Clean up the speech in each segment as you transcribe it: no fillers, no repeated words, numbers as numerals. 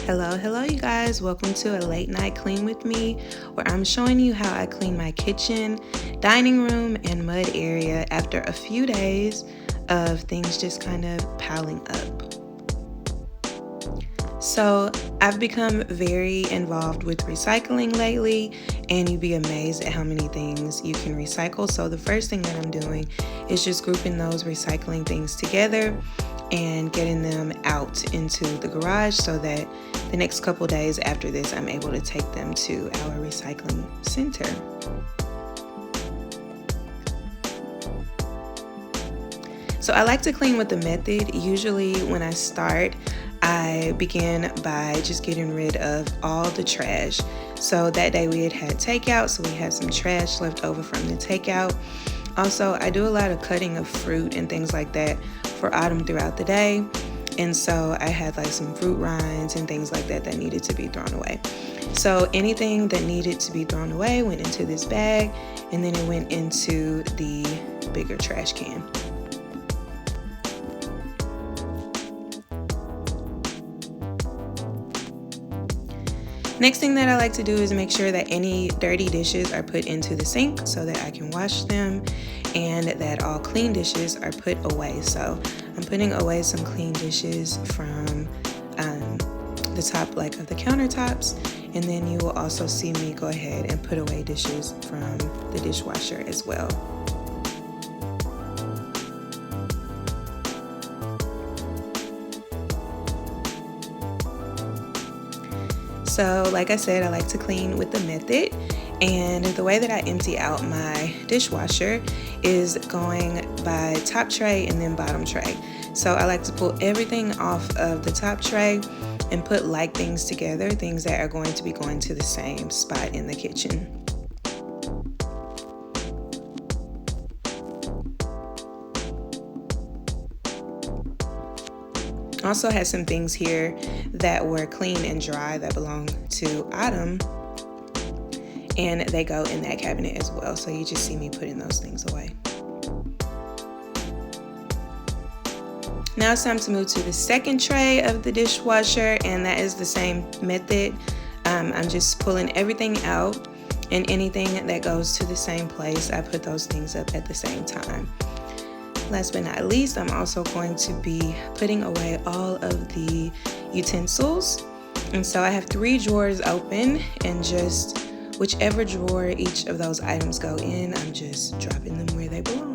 Hello you guys. Welcome to a late night clean with me, where I'm showing you how I clean my kitchen, dining room, and mud area after a few days of things just kind of piling up. So I've become very involved with recycling lately, and you'd be amazed at how many things you can recycle. So the first thing that I'm doing is just grouping those recycling things together and getting them out into the garage so that the next couple days after this, I'm able to take them to our recycling center. So I like to clean with the method. Usually when I start, I begin by just getting rid of all the trash. So that day we had takeout, so we had some trash left over from the takeout. Also, I do a lot of cutting of fruit and things like that for autumn throughout the day. And so I had like some fruit rinds and things like that that needed to be thrown away. So anything that needed to be thrown away went into this bag, and then it went into the bigger trash can. Next thing that I like to do is make sure that any dirty dishes are put into the sink so that I can wash them, and that all clean dishes are put away. So I'm putting away some clean dishes from the top of the countertops, and then you will also see me go ahead and put away dishes from the dishwasher as well. So like I said, I like to clean with the method, and the way that I empty out my dishwasher is going by top tray and then bottom tray. So I like to pull everything off of the top tray and put like things together, things that are going to be going to the same spot in the kitchen. Also had some things here that were clean and dry that belong to autumn, and they go in that cabinet as well. So you just see me putting those things away. Now it's time to move to the second tray of the dishwasher, and that is the same method. I'm just pulling everything out, and anything that goes to the same place, I put those things up at the same time. Last but not least, I'm also going to be putting away all of the utensils. And so I have 3 drawers open, and just whichever drawer each of those items go in, I'm just dropping them where they belong.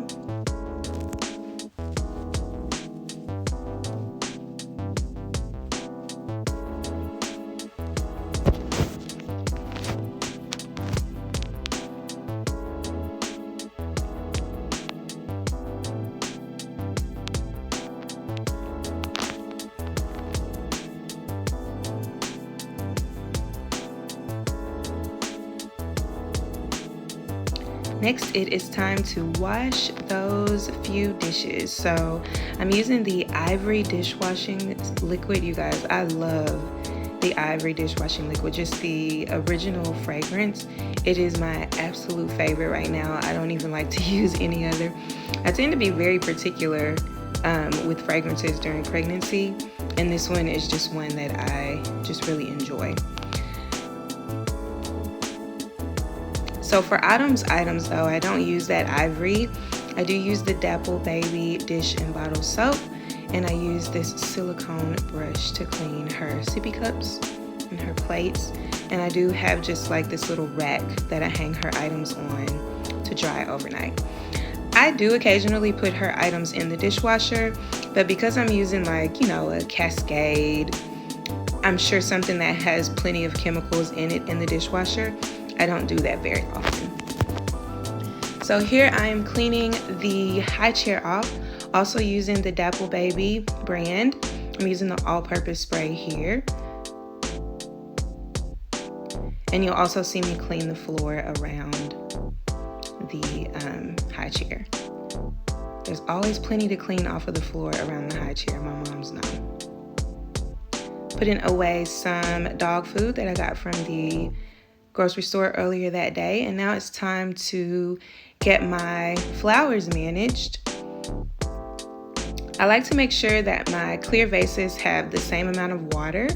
Next, it is time to wash those few dishes. So I'm using the Ivory dishwashing liquid. You guys, I love the Ivory dishwashing liquid, just the original fragrance. It is my absolute favorite right now. I don't even like to use any other. I tend to be very particular with fragrances during pregnancy, and this one is just one that I just really enjoy. So for autumn's items though, I don't use that Ivory. I do use the Dapple Baby dish and bottle soap, and I use this silicone brush to clean her sippy cups and her plates. And I do have just like this little rack that I hang her items on to dry overnight. I do occasionally put her items in the dishwasher, but because I'm using a Cascade, I'm sure something that has plenty of chemicals in it in the dishwasher, I don't do that very often. So here I am cleaning the high chair off, also using the Dapple Baby brand. I'm using the all-purpose spray here. And you'll also see me clean the floor around the high chair. There's always plenty to clean off of the floor around the high chair, my mom's know. Putting away some dog food that I got from the grocery store earlier that day, and now it's time to get my flowers managed. I like to make sure that my clear vases have the same amount of water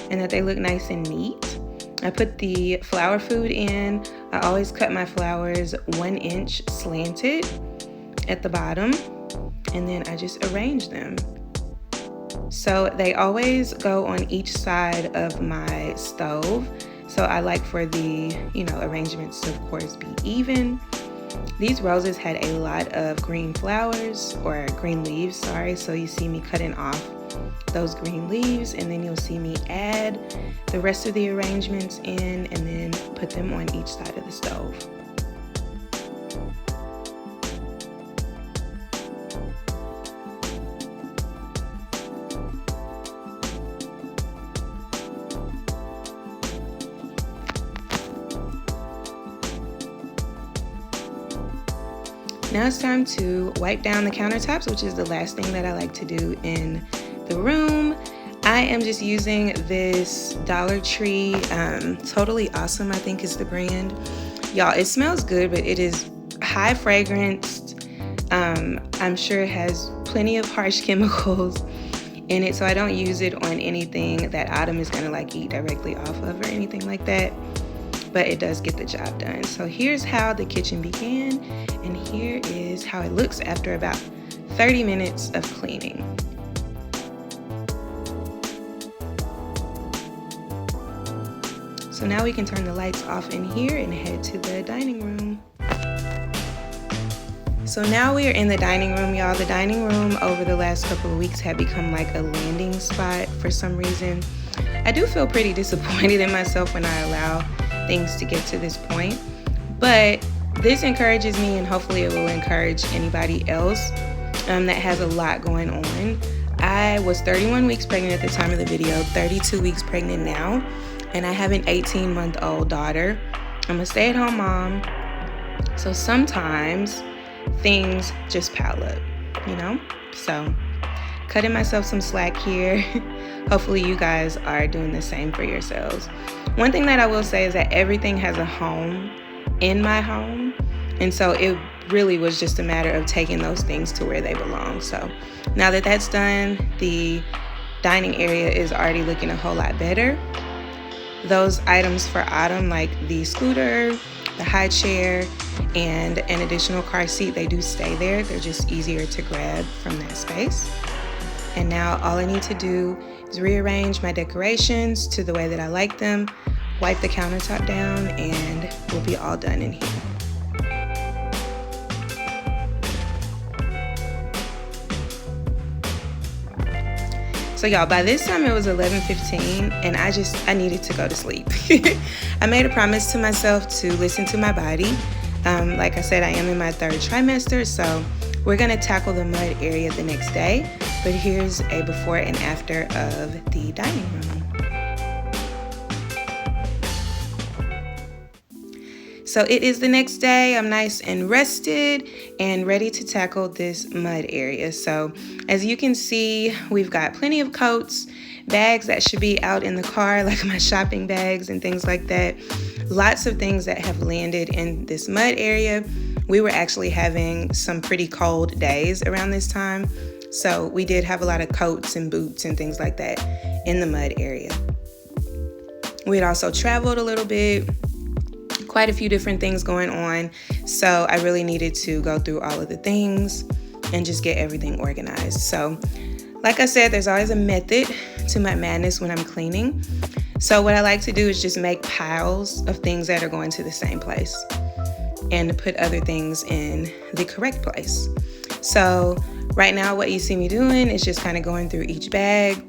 and that they look nice and neat. I put the flower food in. I always cut my flowers 1 inch slanted at the bottom, and then I just arrange them. So they always go on each side of my stove. So I like for the, arrangements to of course be even. These roses had a lot of green flowers, or green leaves, sorry. So you see me cutting off those green leaves, and then you'll see me add the rest of the arrangements in and then put them on each side of the stove. Now it's time to wipe down the countertops, which is the last thing that I like to do in the room. I am just using this Dollar Tree, Totally Awesome, I think is the brand. Y'all, it smells good, but it is high fragranced. I'm sure it has plenty of harsh chemicals in it, so I don't use it on anything that Autumn is gonna like eat directly off of or anything like that. But it does get the job done. So here's how the kitchen began, and here is how it looks after about 30 minutes of cleaning. So now we can turn the lights off in here and head to the dining room. So now we are in the dining room, y'all. The dining room over the last couple of weeks had become like a landing spot for some reason. I do feel pretty disappointed in myself when I allow things to get to this point, but this encourages me, and hopefully it will encourage anybody else that has a lot going on. I was 31 weeks pregnant at the time of the video, 32 weeks pregnant now, and I have an 18-month-old daughter. I'm a stay-at-home mom, so sometimes things just pile up, So cutting myself some slack here. Hopefully you guys are doing the same for yourselves. One thing that I will say is that everything has a home in my home, and so it really was just a matter of taking those things to where they belong. So now that that's done, the dining area is already looking a whole lot better. Those items for Autumn, like the scooter, the high chair, and an additional car seat, they do stay there. They're just easier to grab from that space. And now all I need to do is rearrange my decorations to the way that I like them, wipe the countertop down, and we'll be all done in here. So y'all, by this time it was 11:15, and I needed to go to sleep. I made a promise to myself to listen to my body. Like I said, I am in my 3rd trimester, so we're gonna tackle the mud area the next day, but here's a before and after of the dining room. So it is the next day. I'm nice and rested and ready to tackle this mud area. So as you can see, we've got plenty of coats, bags that should be out in the car, like my shopping bags and things like that. Lots of things that have landed in this mud area. We were actually having some pretty cold days around this time, so we did have a lot of coats and boots and things like that in the mud area. We had also traveled a little bit, quite a few different things going on, so I really needed to go through all of the things and just get everything organized. So like I said, there's always a method to my madness when I'm cleaning. So what I like to do is just make piles of things that are going to the same place and to put other things in the correct place. So right now what you see me doing is just kind of going through each bag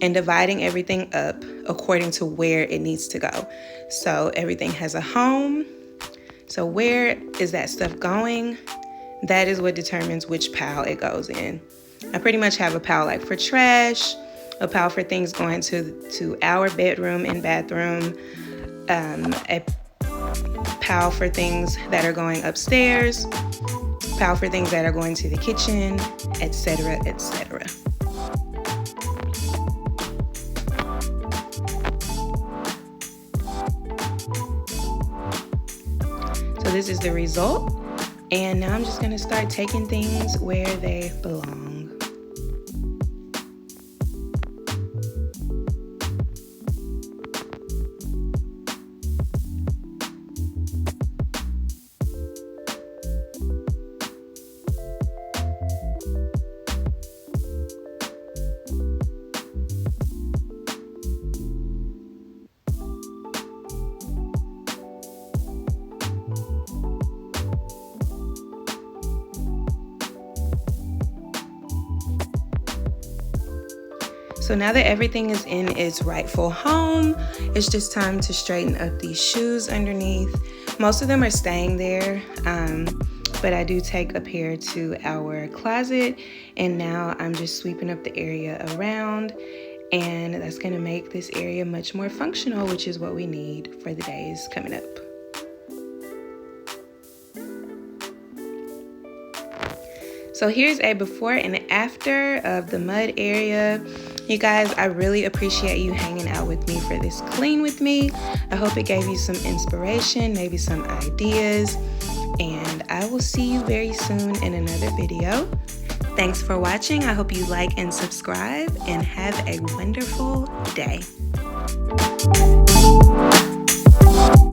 and dividing everything up according to where it needs to go. So everything has a home. So where is that stuff going? That is what determines which pile it goes in. I pretty much have a pile like for trash, a pile for things going to our bedroom and bathroom, a pile for things that are going upstairs, pile for things that are going to the kitchen, etc., etc. So this is the result, and now I'm just going to start taking things where they belong. So now that everything is in its rightful home, it's just time to straighten up these shoes underneath. Most of them are staying there, but I do take a pair to our closet, and now I'm just sweeping up the area around, and that's gonna make this area much more functional, which is what we need for the days coming up. So here's a before and after of the mud area. You guys, I really appreciate you hanging out with me for this clean with me. I hope it gave you some inspiration, maybe some ideas, and I will see you very soon in another video. Thanks for watching. I hope you like and subscribe, and have a wonderful day.